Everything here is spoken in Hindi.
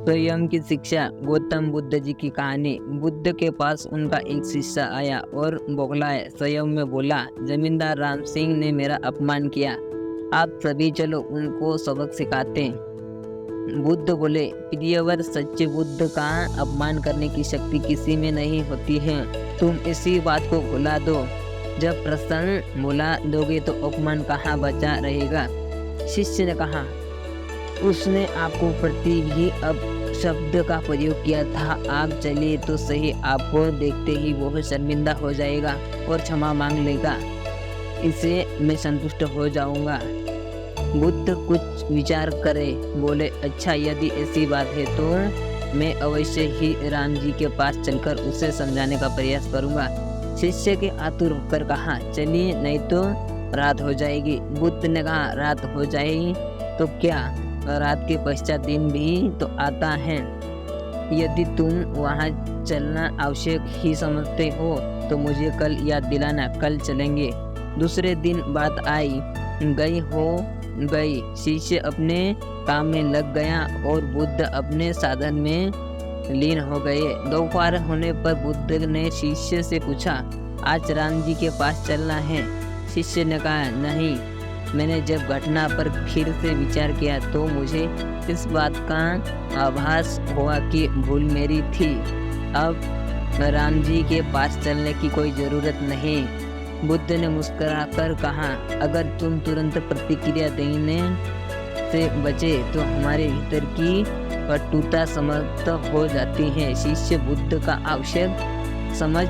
स्वयं की शिक्षा। गौतम बुद्ध जी की कहानी। बुद्ध के पास उनका एक शिष्य आया और बौखलाया स्वयं में बोला, जमींदार राम सिंह ने मेरा अपमान किया, आप सभी चलो उनको सबक सिखाते। बुद्ध बोले, प्रियवर, सच्चे बुद्ध का अपमान करने की शक्ति किसी में नहीं होती है, तुम इसी बात को भुला दो। जब प्रसन्न भुला दोगे तो अपमान कहाँ बचा रहेगा। शिष्य ने कहा, उसने आपको प्रति भी अब शब्द का प्रयोग किया था, आप चलिए तो सही, आपको देखते ही वो शर्मिंदा हो जाएगा और क्षमा मांग लेगा, इसे मैं संतुष्ट हो जाऊंगा। बुद्ध कुछ विचार करे बोले, अच्छा यदि ऐसी बात है तो मैं अवश्य ही राम जी के पास चलकर उसे समझाने का प्रयास करूंगा। शिष्य के आतुर होकर कहा, चलिए नहीं तो रात हो जाएगी। बुद्ध ने कहा, रात हो जाएगी तो क्या, रात के पश्चात दिन भी तो आता है। यदि तुम वहां चलना आवश्यक ही समझते हो तो मुझे कल याद दिलाना, कल चलेंगे। दूसरे दिन बात आई गई। शिष्य अपने काम में लग गया और बुद्ध अपने साधन में लीन हो गए। दोपहर होने पर बुद्ध ने शिष्य से पूछा, आज राम जी के पास चलना है। शिष्य ने कहा, नहीं, मैंने जब घटना पर फिर से विचार किया तो मुझे इस बात का आभास हुआ कि भूल मेरी थी, अब राम जी के पास चलने की कोई जरूरत नहीं। बुद्ध ने मुस्कुराकर कहा, अगर तुम तुरंत प्रतिक्रिया देने से बचे तो हमारे भीतर की कटुता समाप्त हो जाती है। शिष्य बुद्ध का आवश्यक समझ